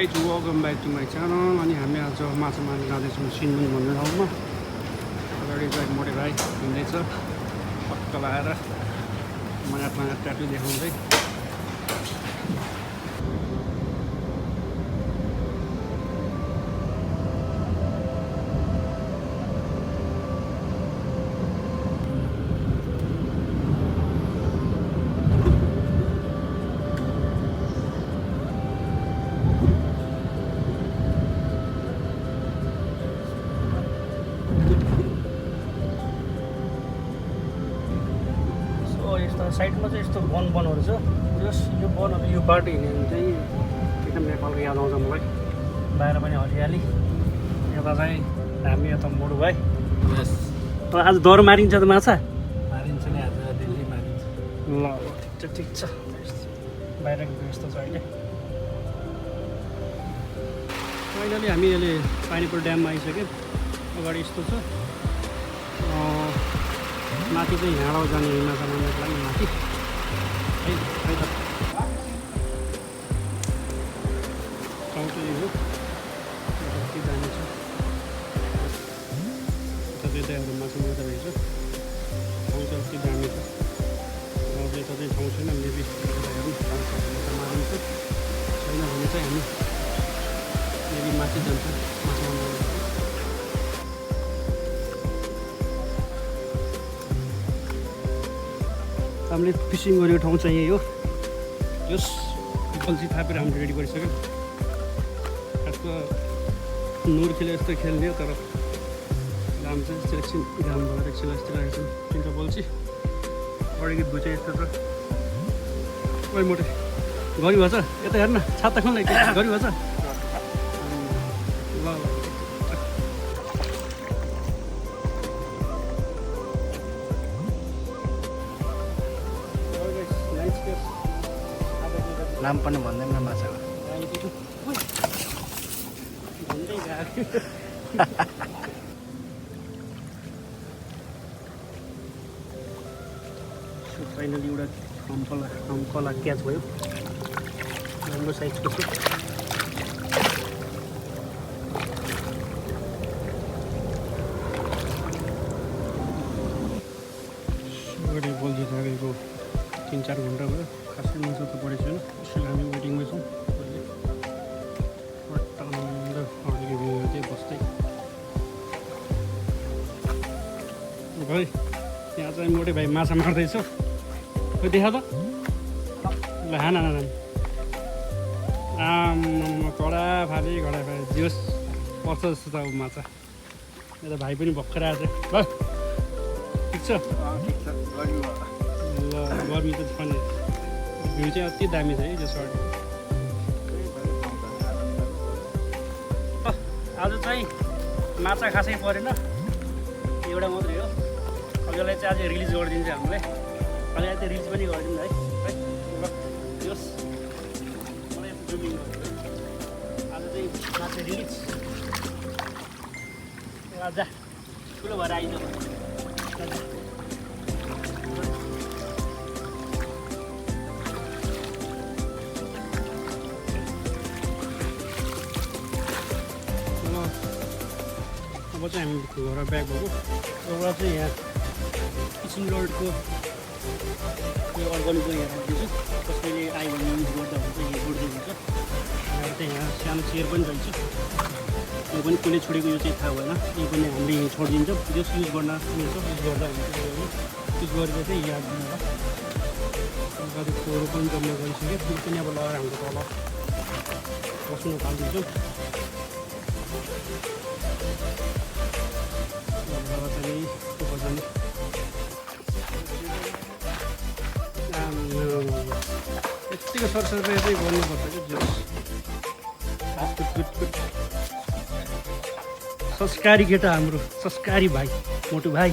Welcome back to my channel. अनि हामी आज माछा मार्न जाँदैछौँ सिन्मुन भन्ने ठाउँमा। अगाडि चाहिँ मोटे भाइ हिँड्दैछ पक्क लगाएर नयाँ ट्याटु देखाउँदै। साइडमा चाहिँ यस्तो वनहरू छ। यो वनहरू यो बाटो हिँड्यो भने चाहिँ एकदम नेपालको याद आउँछ मलाई। बाहिर पनि हरियाली, यता चाहिँ हामी यता मोडु भाइ। आज डर मारिन्छ त माछा? मारिन्छ नि, आज डेली मारिन्छ। ल ठिक छ। बाहिरको यस्तो छ अहिले। फाइनली हामी अहिले पानीपुर ड्याममा आइसक्यौँ। अगाडि यस्तो छ, माथि चाहिँ हिँडाउ जाने माछा मार्नको लागि माथि है त ठाउँ चाहिँ हो। कति दामी छ, त्यतैहरू माछा मार्दो रहेछ। ठाउँ चाहिँ कति दामी छ। अब यता चाहिँ ठाउँ छैन, मेबी हेरौँ माछा मारिन्छ। छैन भने चाहिँ हामी मेबी माथि जान्छ माछा मार्नु। हामीले फिसिङ गरेको ठाउँ चाहिँ यही हो। यस बल्छी थापेर हामीले रेडी गरिसक्यौँ। खासमा नुर खेले जस्तो खेल्ने हो, तर घाम चाहिँ एकछिन घाम भएर एकछिन जस्तो लागेको छ। तिनवटा बल्छी अगाडिको भुइँ चाहिँ यस्तो छ। ओइ मोटे गरी भएछ, यता हेर्न छाता खोल्न गरी भएछ। ल नाम पनि भन्दैन माछाको। फाइनली एउटा कम्पला क्याच भयो। राम्रो साइजको छ। अगाडि बल्छी थापेको 3-4 घन्टा भयो। खासै माछा त परेको छैन। यसो हामी वेटिङमै छौँ। अगाडिको भ्यू चाहिँ बस्दै भाइ यहाँ चाहिँ मोटे भाइ माछा मार्दैछ। खै देखा त ल हान कडा फाले जियोस् पर्छ जस्तो त अब माछा। यता भाइ पनि भर्खर आएछ। ल ठिक छ। ल गर्मी त छ नि। भ्यू चाहिँ अति दामी छ है त्यो सर्ट। आज चाहिँ माछा खासै परेन, एउटा मात्रै हो। अब यसलाई चाहिँ आज रिलिज गरिदिन्छ हामीले। अहिले चाहिँ रिलिज पनि गरिदिउँ है। ल जोस् मलाई जुमिङ गर्छु। आज चाहिँ माछा रिलिज। आज ठुलो भएर आइज। अब चाहिँ हामी घर ब्याक भएको। एउटा चाहिँ यहाँ किचन रोडको यो अर्ग्यानिकको यहाँ राखिदिन्छु। कसैले आयो भने युज गर्दा हुन्छ, यो जोड्दै हुन्छ। यहाँ चाहिँ यहाँ सानो चेयर पनि रहेछ। यो पनि कसले छोडेको यो चाहिँ थाहा भएन। यो पनि हामीले यहीँ छोडिदिन्छौँ। जस युज गर्न मिल्छ, युज गर्दा हुन्छ। युज गरेर चाहिँ याद दिनु होला। कति फोहोर पनि जम्मा गरिसक्यो। त्यो पनि अब लगाएर हाम्रो तल बस्नु थालिदिन्छौँ। यतिको सरसफाइ चाहिँ गर्नुपर्छ कि जोस्। संस्कारी केटा हाम्रो, संस्कारी भाइ मोटु भाइ।